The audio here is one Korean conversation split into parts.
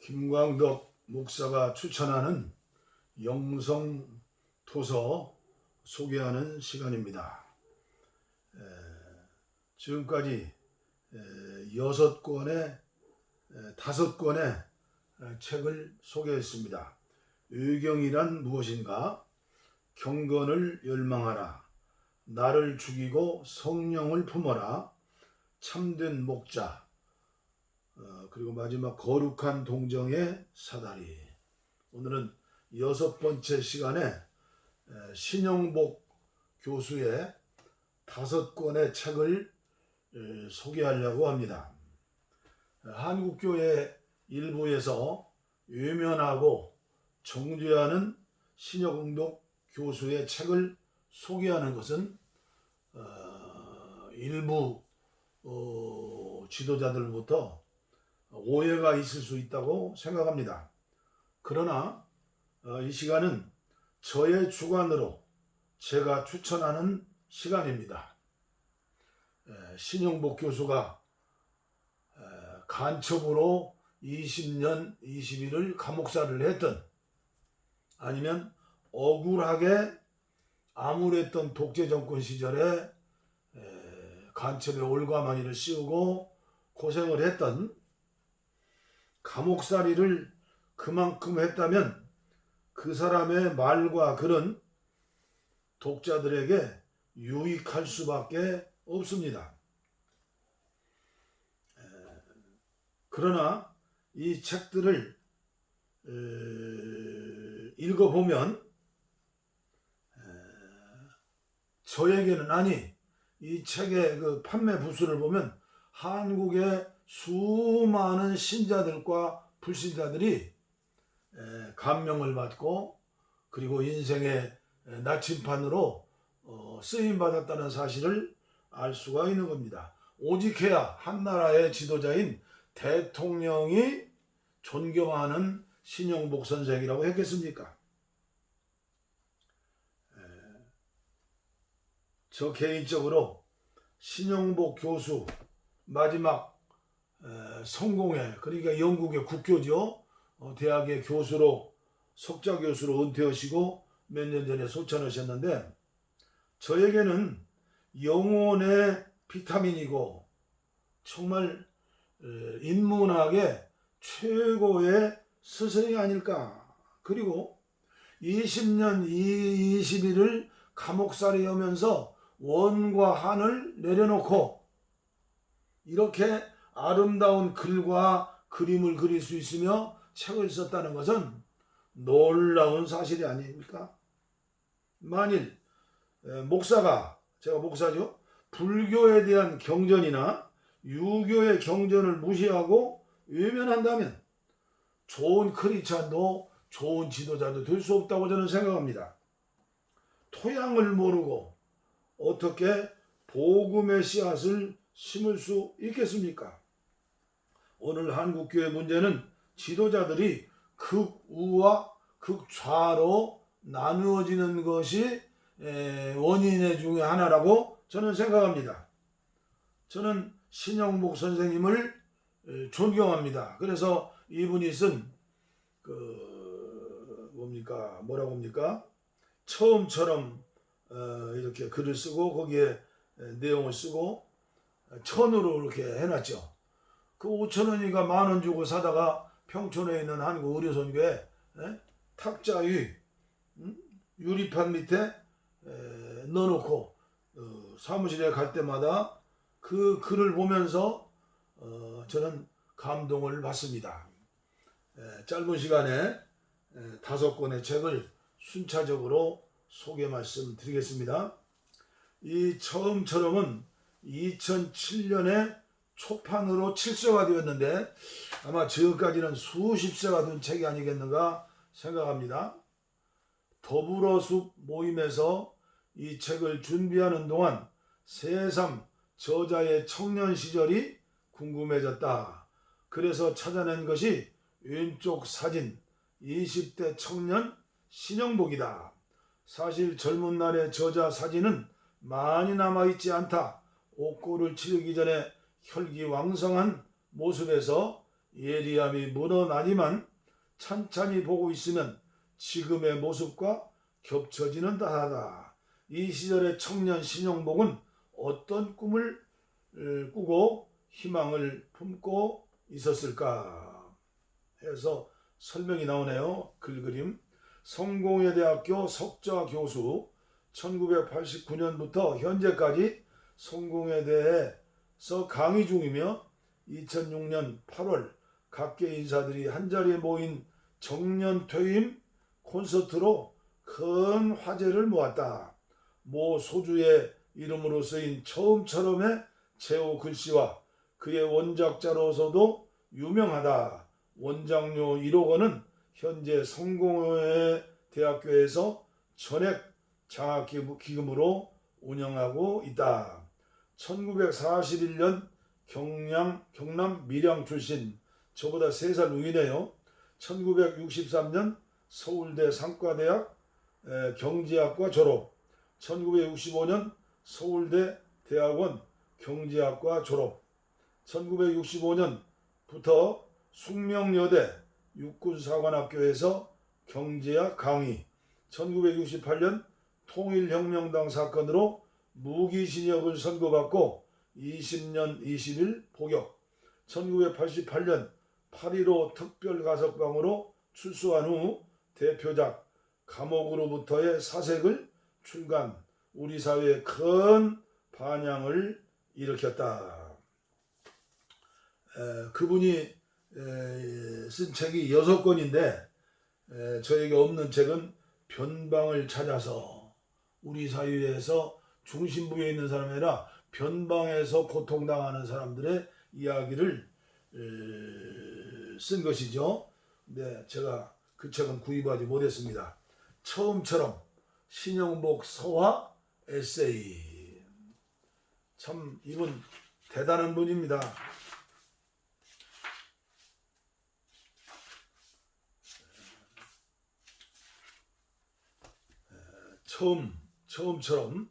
김광덕 목사가 추천하는 영성토서 소개하는 시간입니다. 지금까지 6권의 5권의 책을 소개했습니다. 의경이란 무엇인가? 경건을 열망하라. 나를 죽이고 성령을 품어라. 참된 목자. 그리고 마지막 거룩한 동정의 사다리. 오늘은 6번째 시간에 신영복 교수의 5권의 책을 소개하려고 합니다. 한국교회 일부에서 외면하고 정죄하는 신영복 교수의 책을 소개하는 것은 일부 지도자들부터 오해가 있을 수 있다고 생각합니다. 그러나 이 시간은 저의 주관으로 제가 추천하는 시간입니다. 신영복 교수가 간첩으로 20년 20일을 감옥살이를 했던, 아니면 억울하게 암울했던 독재정권 시절에 간첩의 올가마니를 씌우고 고생을 했던, 감옥살이를 그만큼 했다면 그 사람의 말과 글은 독자들에게 유익할 수밖에 없습니다. 그러나 이 책들을 읽어보면 저에게는, 아니, 이 책의 그 판매 부수를 보면 한국의 수많은 신자들과 불신자들이 감명을 받고, 그리고 인생의 나침판으로 쓰임받았다는 사실을 알 수가 있는 겁니다. 오직해야 한 나라의 지도자인 대통령이 존경하는 신영복 선생이라고 했겠습니까? 저 개인적으로 신영복 교수 마지막 성공회, 그러니까 영국의 국교죠. 대학의 교수로, 석좌 교수로 은퇴하시고 몇 년 전에 소천하셨는데, 저에게는 영혼의 비타민이고 정말 인문학의 최고의 스승이 아닐까. 그리고 20년 20일을 감옥살이 하면서 원과 한을 내려놓고 이렇게 아름다운 글과 그림을 그릴 수 있으며 책을 썼다는 것은 놀라운 사실이 아닙니까? 만일 목사가, 제가 목사죠, 불교에 대한 경전이나 유교의 경전을 무시하고 외면한다면 좋은 크리스찬도 좋은 지도자도 될 수 없다고 저는 생각합니다. 토양을 모르고 어떻게 복음의 씨앗을 심을 수 있겠습니까? 오늘 한국교회 문제는 지도자들이 극우와 극좌로 나누어지는 것이 원인 중에 하나라고 저는 생각합니다. 저는 신영복 선생님을 존경합니다. 그래서 이분이 쓴 뭐라고 합니까? 처음처럼 이렇게 글을 쓰고 거기에 내용을 쓰고 천으로 이렇게 해놨죠. 그 5,000원이가 10,000원 주고 사다가 평촌에 있는 한국 의료선교회 탁자 위 유리판 밑에 넣어놓고 사무실에 갈 때마다 그 글을 보면서 저는 감동을 받습니다. 짧은 시간에 5권의 책을 순차적으로 소개 말씀드리겠습니다. 이 처음처럼은 2007년에 초판으로 7세가 되었는데 아마 지금까지는 수십 세가 된 책이 아니겠는가 생각합니다. 더불어숲 모임에서 이 책을 준비하는 동안 새삼 저자의 청년 시절이 궁금해졌다. 그래서 찾아낸 것이 왼쪽 사진 20대 청년 신영복이다. 사실 젊은 날의 저자 사진은 많이 남아있지 않다. 옥고를 치르기 전에 혈기왕성한 모습에서 예리함이 묻어나니만 찬찬히 보고 있으면 지금의 모습과 겹쳐지는 듯하다. 이 시절의 청년 신용복은 어떤 꿈을 꾸고 희망을 품고 있었을까 해서 설명이 나오네요. 글그림. 성공회대학교 석좌 교수, 1989년부터 현재까지 성공회대에서 강의 중이며 2006년 8월 각계 인사들이 한자리에 모인 정년퇴임 콘서트로 큰 화제를 모았다. 모 소주의 이름으로 쓰인 처음처럼의 제호 글씨와 그의 원작자로서도 유명하다. 원작료 1억 원은 현재 성공회 대학교에서 전액 장학기금으로 운영하고 있다. 1941년 경남 밀양 출신, 저보다 3살 위네요. 1963년 서울대 상과대학 경제학과 졸업, 1965년 서울대 대학원 경제학과 졸업, 1965년부터 숙명여대 육군사관학교에서 경제학 강의, 1968년 통일혁명당 사건으로 무기징역을 선고받고 20년 20일 복역, 1988년 8.15 특별가석방으로 출소한 후 대표작 감옥으로부터의 사색을 출간, 우리 사회에 큰 반향을 일으켰다. 그분이 쓴 책이 6권인데 저에게 없는 책은 변방을 찾아서, 우리 사회에서 중심부에 있는 사람이 아니라 변방에서 고통당하는 사람들의 이야기를 쓴 것이죠. 근데 제가 그 책은 구입하지 못했습니다. 처음처럼 신용복 서화 에세이. 참 이분 대단한 분입니다. 처음처럼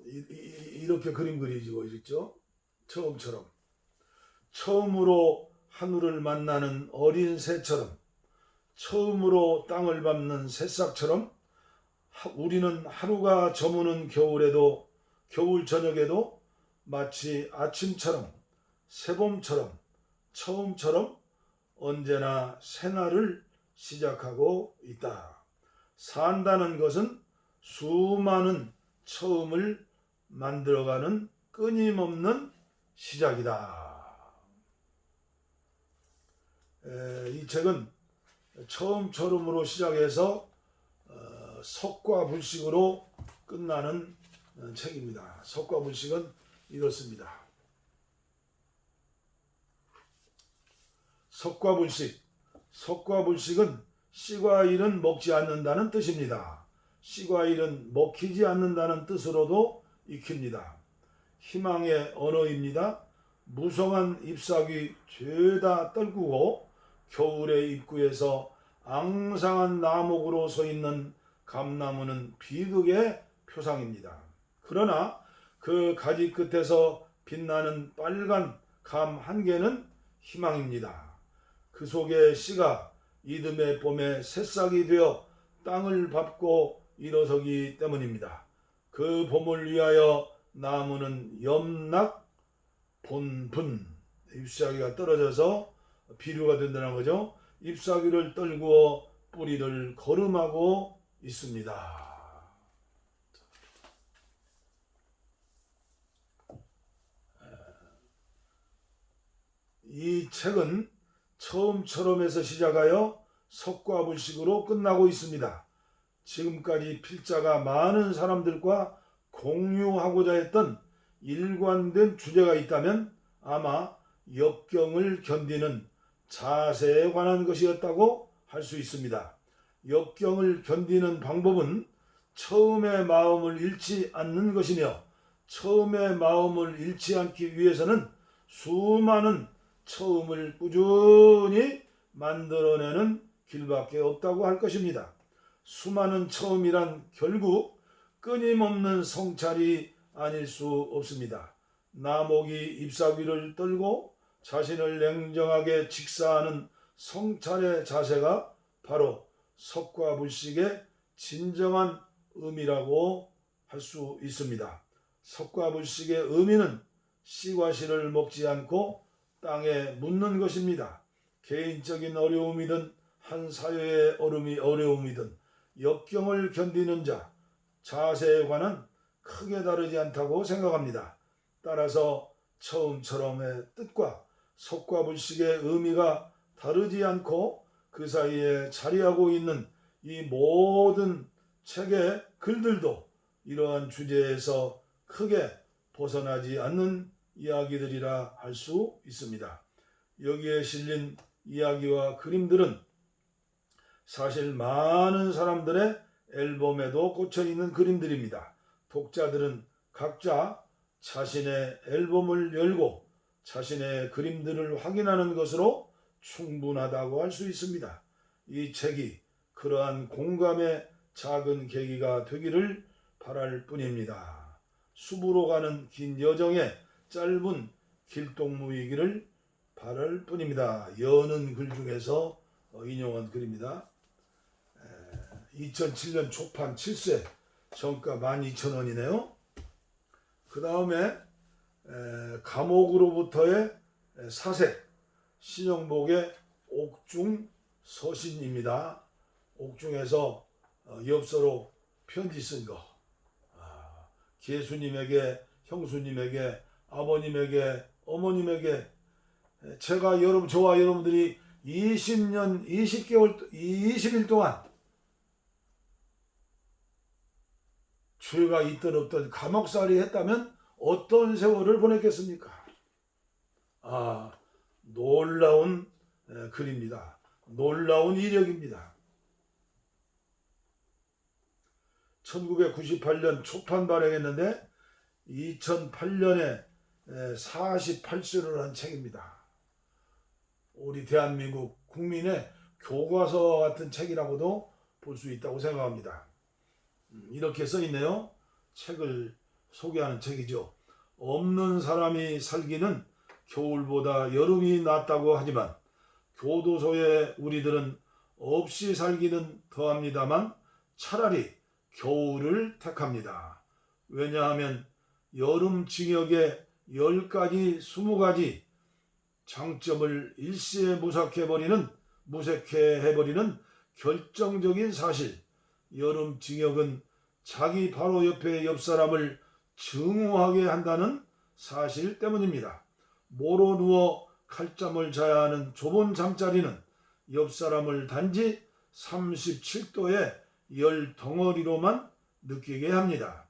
이렇게 그림 그리고 있죠. 처음처럼. 처음으로 하늘을 만나는 어린 새처럼, 처음으로 땅을 밟는 새싹처럼 우리는 하루가 저무는 겨울 저녁에도 마치 아침처럼, 새봄처럼, 처음처럼 언제나 새날을 시작하고 있다. 산다는 것은 수많은 처음을 만들어가는 끊임없는 시작이다. 이 책은 처음처럼으로 시작해서 석과불식으로 끝나는 책입니다. 석과불식은 이렇습니다. 석과불식은 씨과일은 먹지 않는다는 뜻입니다. 씨과일은 먹히지 않는다는 뜻으로도 익힙니다. 희망의 언어입니다. 무성한 잎사귀 죄다 떨구고 겨울의 입구에서 앙상한 나목으로 서 있는 감나무는 비극의 표상입니다. 그러나 그 가지 끝에서 빛나는 빨간 감 한 개는 희망입니다. 그 속에 씨가 이듬해 봄에 새싹이 되어 땅을 밟고 일어서기 때문입니다. 그 봄을 위하여 나무는 염락 본분, 잎사귀가 떨어져서 비료가 된다는 거죠. 잎사귀를 떨구어 뿌리를 거름하고 있습니다. 이 책은 처음처럼에서 시작하여 석과불식으로 끝나고 있습니다. 지금까지 필자가 많은 사람들과 공유하고자 했던 일관된 주제가 있다면 아마 역경을 견디는 자세에 관한 것이었다고 할 수 있습니다. 역경을 견디는 방법은 처음의 마음을 잃지 않는 것이며, 처음의 마음을 잃지 않기 위해서는 수많은 처음을 꾸준히 만들어내는 길밖에 없다고 할 것입니다. 수많은 처음이란 결국 끊임없는 성찰이 아닐 수 없습니다. 나목이 잎사귀를 떨고 자신을 냉정하게 직사하는 성찰의 자세가 바로 석가불식의 진정한 의미라고 할 수 있습니다. 석가불식의 의미는 씨와 실을 먹지 않고 땅에 묻는 것입니다. 개인적인 어려움이든 한 사회의 어려움이든 역경을 견디는 자세에 관한 크게 다르지 않다고 생각합니다. 따라서 처음처럼의 뜻과 석가불식의 의미가 다르지 않고 그 사이에 자리하고 있는 이 모든 책의 글들도 이러한 주제에서 크게 벗어나지 않는 이야기들이라 할 수 있습니다. 여기에 실린 이야기와 그림들은 사실 많은 사람들의 앨범에도 꽂혀 있는 그림들입니다. 독자들은 각자 자신의 앨범을 열고 자신의 그림들을 확인하는 것으로 충분하다고 할 수 있습니다. 이 책이 그러한 공감의 작은 계기가 되기를 바랄 뿐입니다. 숲으로 가는 긴 여정에 짧은 길동무이기를 바랄 뿐입니다. 여는 글 중에서 인용한 글입니다. 2007년 초판 7세, 정가 12,000원이네요. 그 다음에 감옥으로부터의 사색, 신영복의 옥중 서신입니다. 옥중에서 엽서로 편지 쓴 거, 예수님에게, 형수님에게, 아버님에게, 어머님에게, 저와 여러분들이 20년, 20개월, 20일 동안 죄가 있든 없든 감옥살이 했다면 어떤 세월을 보냈겠습니까? 놀라운 글입니다. 놀라운 이력입니다. 1998년 초판 발행했는데 2008년에 48세를 한 책입니다. 우리 대한민국 국민의 교과서 같은 책이라고도 볼 수 있다고 생각합니다. 이렇게 써 있네요. 책을 소개하는 책이죠. 없는 사람이 살기는 겨울보다 여름이 낫다고 하지만 교도소에 우리들은 없이 살기는 더합니다만 차라리 겨울을 택합니다. 왜냐하면 여름 징역의 10가지, 20가지 장점을 일시에 무색해해버리는 결정적인 사실, 여름 징역은 자기 바로 옆에 옆 사람을 증오하게 한다는 사실 때문입니다. 모로 누워 칼잠을 자야 하는 좁은 잠자리는 옆 사람을 단지 37도의 열 덩어리로만 느끼게 합니다.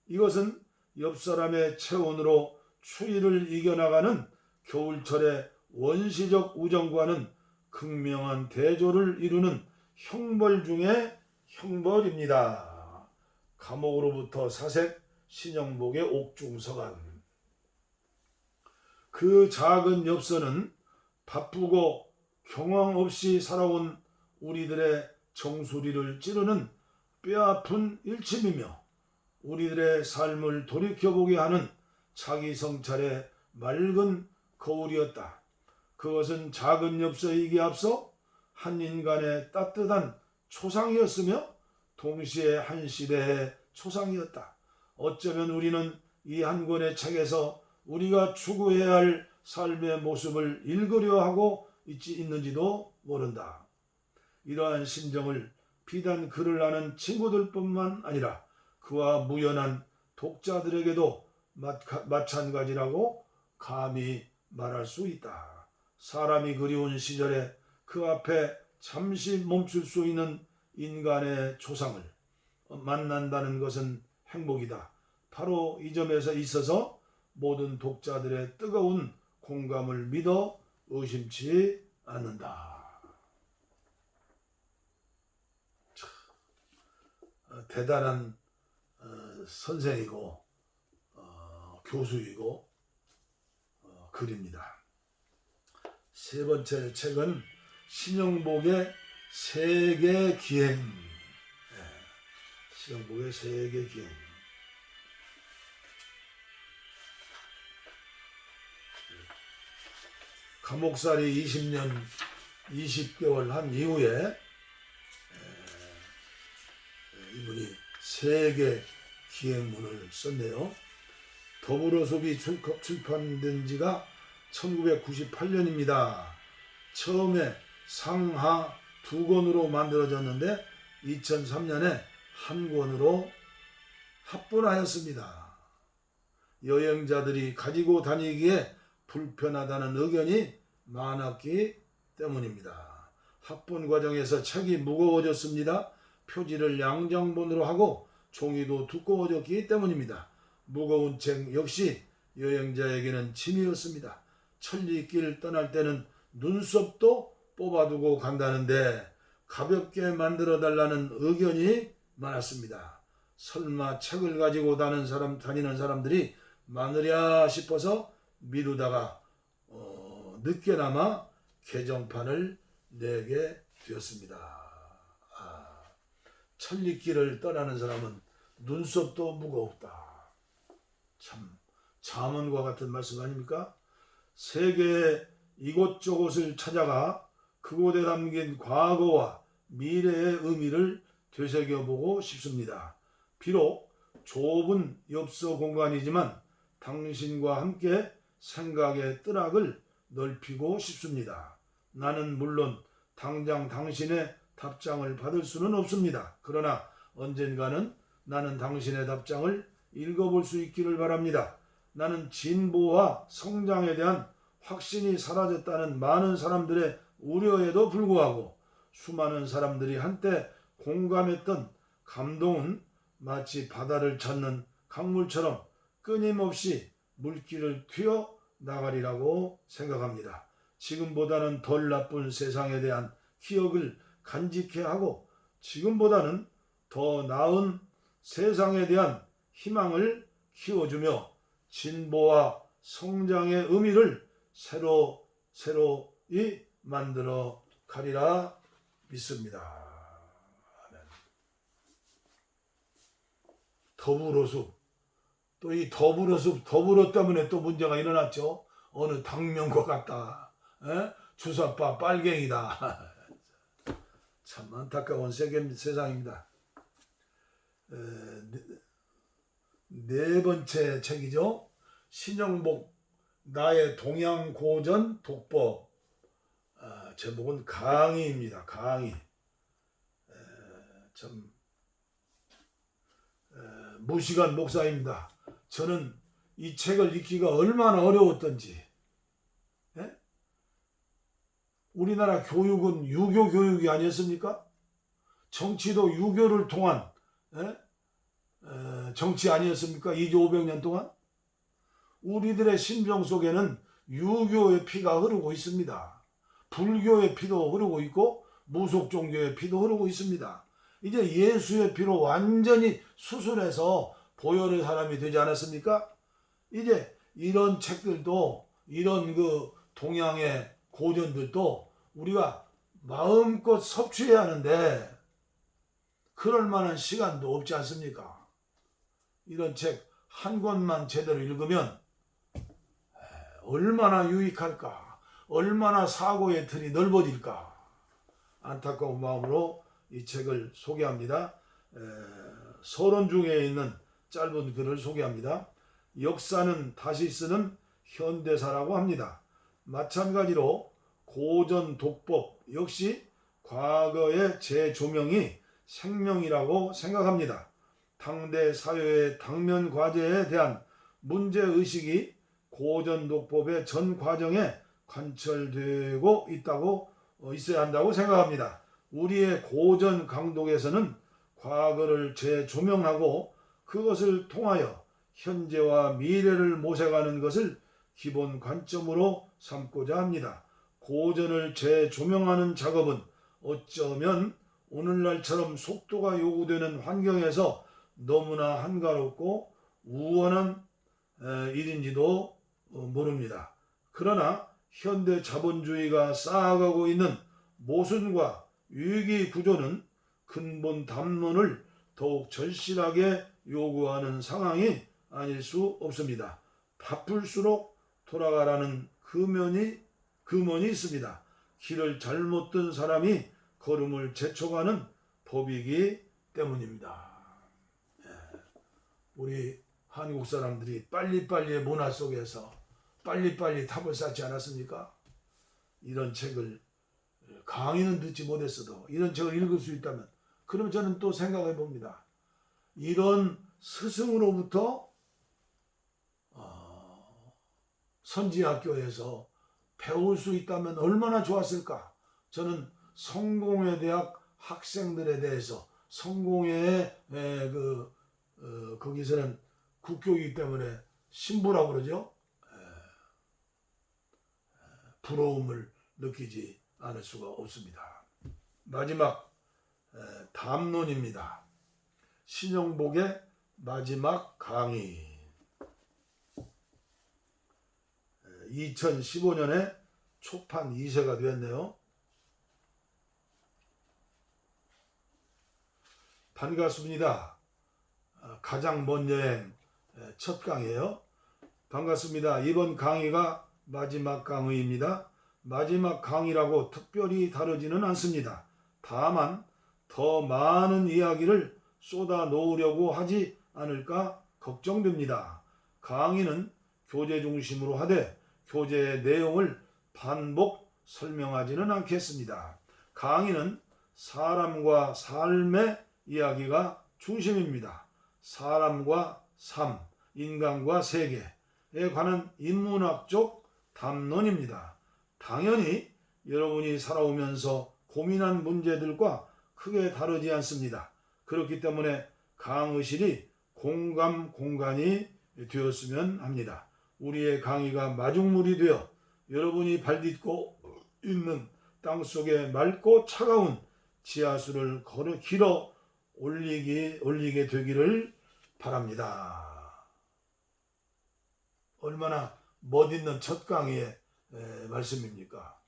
이것은 옆 사람의 체온으로 추위를 이겨나가는 겨울철의 원시적 우정과는 극명한 대조를 이루는 형벌 중의 형벌입니다. 감옥으로부터 사색, 신영복의 옥중서간. 그 작은 엽서는 바쁘고 경황 없이 살아온 우리들의 정수리를 찌르는 뼈아픈 일침이며 우리들의 삶을 돌이켜보게 하는 자기 성찰의 맑은 거울이었다. 그것은 작은 엽서이기에 앞서 한 인간의 따뜻한 초상이었으며 동시에 한 시대의 초상이었다. 어쩌면 우리는 이 한 권의 책에서 우리가 추구해야 할 삶의 모습을 읽으려 하고 있는지도 모른다. 이러한 심정을 비단 글을 아는 친구들뿐만 아니라 그와 무연한 독자들에게도 마찬가지라고 감히 말할 수 있다. 사람이 그리운 시절에 그 앞에 잠시 멈출 수 있는 인간의 초상을 만난다는 것은 행복이다. 바로 이 점에서 있어서 모든 독자들의 뜨거운 공감을 믿어 의심치 않는다. 대단한 선생이고 교수이고 글입니다. 세 번째 책은 신영복의 세계기행. 신영복의 세계기행. 감옥살이 20년 20개월 한 이후에 이분이 세계 기행문을 썼네요. 더불어숲이 출판된 지가 1998년입니다. 처음에 상하 2권으로 만들어졌는데 2003년에 한 권으로 합본하였습니다. 여행자들이 가지고 다니기에 불편하다는 의견이 많았기 때문입니다. 합본 과정에서 책이 무거워졌습니다. 표지를 양장본으로 하고 종이도 두꺼워졌기 때문입니다. 무거운 책 역시 여행자에게는 짐이었습니다. 천리길 떠날 때는 눈썹도 뽑아두고 간다는데 가볍게 만들어 달라는 의견이 많았습니다. 설마 책을 가지고 다니는 사람들이 많으랴 싶어서 미루다가 늦게나마 개정판을 내게 되었습니다. 천리길을 떠나는 사람은 눈썹도 무겁다. 참 잠언과 같은 말씀 아닙니까? 세계의 이곳저곳을 찾아가 그곳에 담긴 과거와 미래의 의미를 되새겨보고 싶습니다. 비록 좁은 엽서 공간이지만 당신과 함께 생각의 뜰학을 넓히고 싶습니다. 나는 물론 당장 당신의 답장을 받을 수는 없습니다. 그러나 언젠가는 나는 당신의 답장을 읽어볼 수 있기를 바랍니다. 나는 진보와 성장에 대한 확신이 사라졌다는 많은 사람들의 우려에도 불구하고 수많은 사람들이 한때 공감했던 감동은 마치 바다를 찾는 강물처럼 끊임없이 물길을 튀어 나가리라고 생각합니다. 지금보다는 덜 나쁜 세상에 대한 기억을 간직해 하고 지금보다는 더 나은 세상에 대한 희망을 키워주며 진보와 성장의 의미를 새로이 만들어 가리라 믿습니다. 아멘. 더불어숲, 또 이 더불어 때문에 또 문제가 일어났죠. 어느 당면과 같다. 주사파 빨갱이다. 참 안타까운 세상입니다. 네 번째 책이죠. 신영복 나의 동양고전 독법. 제목은 강의입니다. 강의. 참 무시간 목사입니다. 저는 이 책을 읽기가 얼마나 어려웠던지. 우리나라 교육은 유교 교육이 아니었습니까? 정치도 유교를 통한 정치 아니었습니까? 2조 500년 동안? 우리들의 심정 속에는 유교의 피가 흐르고 있습니다. 불교의 피도 흐르고 있고 무속 종교의 피도 흐르고 있습니다. 이제 예수의 피로 완전히 수술해서 보혈의 사람이 되지 않았습니까? 이제 이런 책들도 이런 동양의 고전들도 우리가 마음껏 섭취해야 하는데 그럴 만한 시간도 없지 않습니까? 이런 책 한 권만 제대로 읽으면 얼마나 유익할까? 얼마나 사고의 틀이 넓어질까? 안타까운 마음으로 이 책을 소개합니다. 서론 중에 있는 짧은 글을 소개합니다. 역사는 다시 쓰는 현대사라고 합니다. 마찬가지로 고전 독법 역시 과거의 재조명이 생명이라고 생각합니다. 당대 사회의 당면 과제에 대한 문제의식이 고전 독법의 전 과정에 관철되고 있어야 한다고 생각합니다. 우리의 고전 강독에서는 과거를 재조명하고 그것을 통하여 현재와 미래를 모색하는 것을 기본 관점으로 삼고자 합니다. 고전을 재조명하는 작업은 어쩌면 오늘날처럼 속도가 요구되는 환경에서 너무나 한가롭고 우원한 일인지도 모릅니다. 그러나 현대 자본주의가 쌓아가고 있는 모순과 위기 구조는 근본 담론을 더욱 절실하게 요구하는 상황이 아닐 수 없습니다. 바쁠수록 돌아가라는 금원이 있습니다. 길을 잘못 든 사람이 걸음을 재촉하는 법이기 때문입니다. 우리 한국 사람들이 빨리빨리의 문화 속에서 빨리빨리 탑을 쌓지 않았습니까? 이런 책을 강의는 듣지 못했어도 이런 책을 읽을 수 있다면, 그럼 저는 또 생각해 봅니다. 이런 스승으로부터 선지학교에서 배울 수 있다면 얼마나 좋았을까. 저는 성공회 대학 학생들에 대해서, 성공회의 거기서는 국교이기 때문에 신부라고 그러죠. 부러움을 느끼지 않을 수가 없습니다. 마지막 담론입니다. 신영복의 마지막 강의. 2015년에 초판 2세가 되었네요. 반갑습니다. 가장 먼 여행 첫 강의예요. 반갑습니다. 이번 강의가 마지막 강의입니다. 마지막 강의라고 특별히 다루지는 않습니다. 다만 더 많은 이야기를 쏟아 놓으려고 하지 않을까 걱정됩니다. 강의는 교재 중심으로 하되 교재의 내용을 반복 설명하지는 않겠습니다. 강의는 사람과 삶의 이야기가 중심입니다. 사람과 삶, 인간과 세계에 관한 인문학적 담론입니다. 당연히 여러분이 살아오면서 고민한 문제들과 크게 다르지 않습니다. 그렇기 때문에 강의실이 공감 공간이 되었으면 합니다. 우리의 강의가 마중물이 되어 여러분이 발딛고 있는 땅속에 맑고 차가운 지하수를 길어 올리게 되기를 바랍니다. 얼마나 멋있는 첫 강의의 말씀입니까?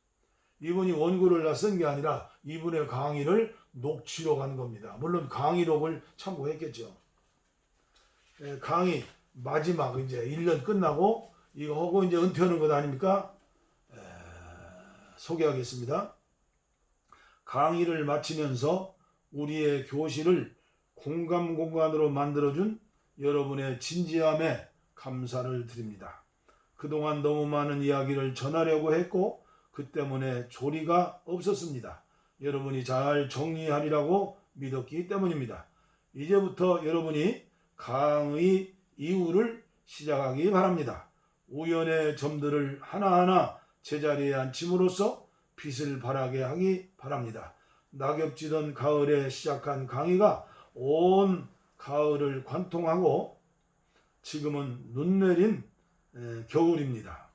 이분이 원고를 다 쓴 게 아니라 이분의 강의를 녹취록 한 겁니다. 물론 강의록을 참고했겠죠. 강의 마지막 이제 1년 끝나고 이거 하고 이제 은퇴하는 것 아닙니까? 소개하겠습니다. 강의를 마치면서 우리의 교실을 공감 공간으로 만들어준 여러분의 진지함에 감사를 드립니다. 그동안 너무 많은 이야기를 전하려고 했고 그 때문에 조리가 없었습니다. 여러분이 잘 정리하리라고 믿었기 때문입니다. 이제부터 여러분이 강의 이후를 시작하기 바랍니다. 우연의 점들을 하나하나 제자리에 앉힘으로써 빛을 발하게 하기 바랍니다. 낙엽지던 가을에 시작한 강의가 온 가을을 관통하고 지금은 눈 내린 겨울입니다.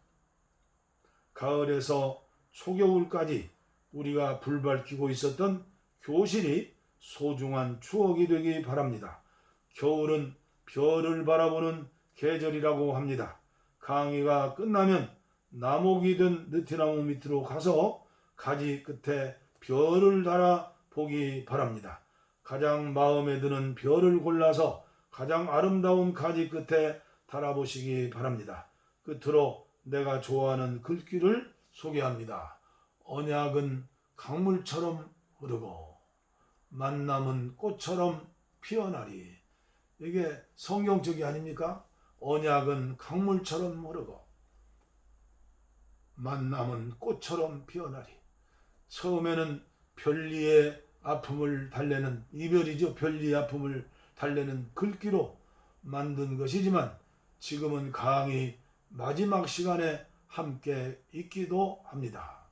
가을에서 초겨울까지 우리가 불 밝히고 있었던 교실이 소중한 추억이 되기 바랍니다. 겨울은 별을 바라보는 계절이라고 합니다. 강의가 끝나면 나목이 든 느티나무 밑으로 가서 가지 끝에 별을 달아 보기 바랍니다. 가장 마음에 드는 별을 골라서 가장 아름다운 가지 끝에 달아보시기 바랍니다. 끝으로 내가 좋아하는 글귀를 소개합니다. 언약은 강물처럼 흐르고 만남은 꽃처럼 피어나리. 이게 성경적이 아닙니까? 언약은 강물처럼 흐르고 만남은 꽃처럼 피어나리. 처음에는 별리의 아픔을 달래는 이별이죠. 별리의 아픔을 달래는 글귀로 만든 것이지만 지금은 강의 마지막 시간에 함께 있기도 합니다.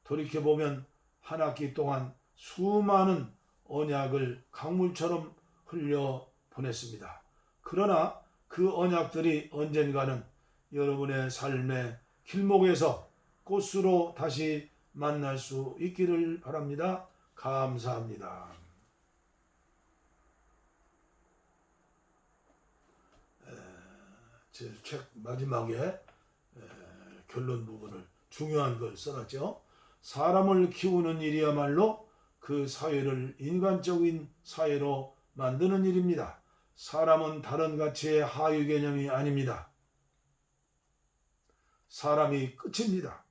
돌이켜보면 한 학기 동안 수많은 언약을 강물처럼 흘려 보냈습니다. 그러나 그 언약들이 언젠가는 여러분의 삶의 길목에서 꽃으로 다시 만날 수 있기를 바랍니다. 감사합니다. 제 책 마지막에 결론 부분을 중요한 걸 써놨죠. 사람을 키우는 일이야말로 그 사회를 인간적인 사회로 만드는 일입니다. 사람은 다른 가치의 하위 개념이 아닙니다. 사람이 끝입니다.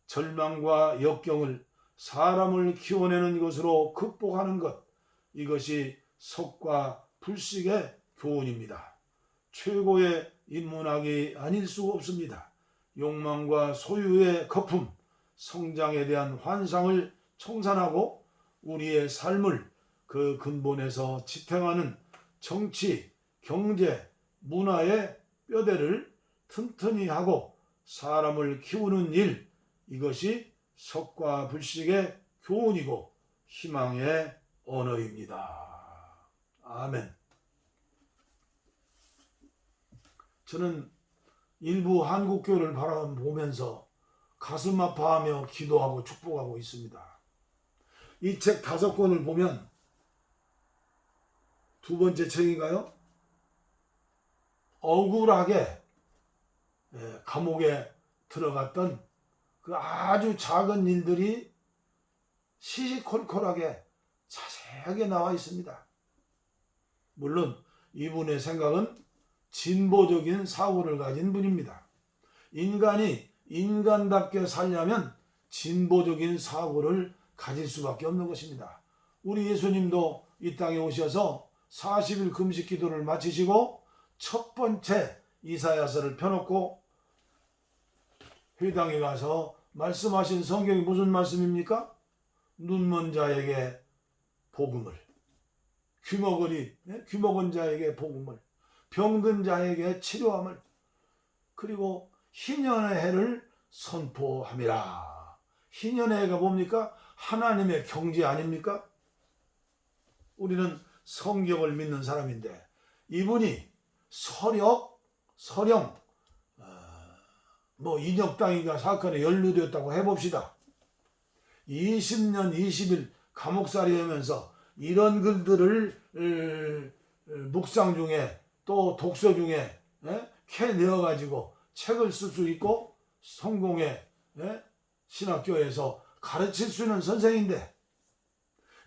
절망과 역경을 사람을 키워내는 것으로 극복하는 것, 이것이 석과 불식의 교훈입니다. 최고의 인문학이 아닐 수 없습니다. 욕망과 소유의 거품, 성장에 대한 환상을 청산하고 우리의 삶을 그 근본에서 지탱하는 정치, 경제, 문화의 뼈대를 튼튼히 하고 사람을 키우는 일, 이것이 석과 불식의 교훈이고 희망의 언어입니다. 아멘. 저는 일부 한국교회를 바라보면서 가슴 아파하며 기도하고 축복하고 있습니다. 이 책 5권을 보면 두 번째 책인가요? 억울하게 감옥에 들어갔던 그 아주 작은 일들이 시시콜콜하게 자세하게 나와 있습니다. 물론 이분의 생각은 진보적인 사고를 가진 분입니다. 인간이 인간답게 살려면 진보적인 사고를 가질 수밖에 없는 것입니다. 우리 예수님도 이 땅에 오셔서 40일 금식 기도를 마치시고 첫 번째 이사야서를 펴놓고 회당에 가서 말씀하신 성경이 무슨 말씀입니까? 눈먼 자에게 복음을, 귀먹은 자에게 복음을, 병든 자에게 치료함을, 그리고 희년의 해를 선포함이라. 희년의 해가 뭡니까? 하나님의 경지 아닙니까? 우리는 성경을 믿는 사람인데 이분이 서령 인혁당인가 사건에 연루되었다고 해봅시다. 20년 20일 감옥살이 하면서 이런 글들을 묵상 중에 또 독서 중에 캐내어가지고 책을 쓸 수 있고 성공의 신학교에서 가르칠 수 있는 선생인데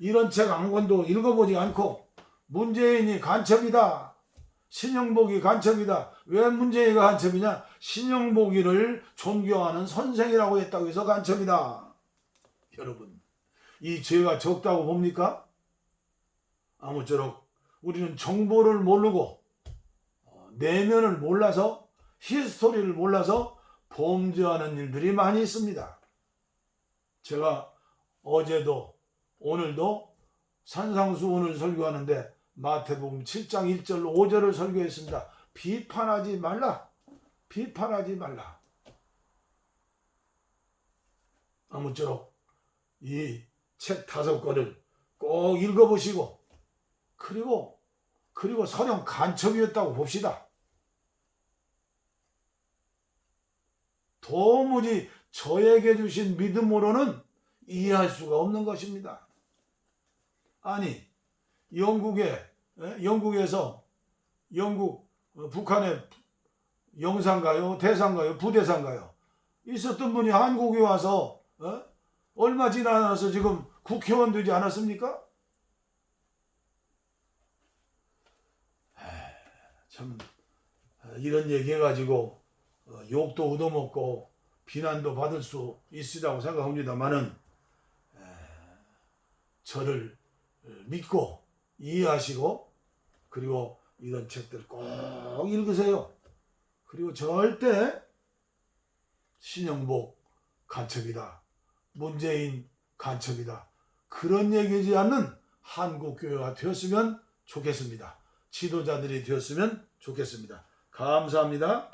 이런 책 한 권도 읽어보지 않고 문재인이 간첩이다, 신영복이 간첩이다. 왜 문재인이가 간첩이냐? 신영복이를 존경하는 선생이라고 했다고 해서 간첩이다. 여러분, 이 죄가 적다고 봅니까? 아무쪼록 우리는 정보를 모르고 내면을 몰라서 히스토리를 몰라서 범죄하는 일들이 많이 있습니다. 제가 어제도 오늘도 산상수훈을 설교하는데 마태복음 7장 1절로 5절을 설교했습니다. 비판하지 말라. 비판하지 말라. 아무쪼록 이 책 5권을 꼭 읽어보시고 그리고 서령 간첩이었다고 봅시다. 도무지 저에게 주신 믿음으로는 이해할 수가 없는 것입니다. 아니 영국에서 북한의 영사인가요? 대사인가요? 부대사인가요? 있었던 분이 한국에 와서 얼마 지나서 지금 국회의원 되지 않았습니까? 참 이런 얘기 해가지고 욕도 얻어먹고 비난도 받을 수 있으라고 생각합니다만은 저를 믿고 이해하시고 그리고 이런 책들 꼭 읽으세요. 그리고 절대 신영복 간첩이다, 문재인 간첩이다, 그런 얘기하지 않는 한국교회가 되었으면 좋겠습니다. 지도자들이 되었으면 좋겠습니다. 감사합니다.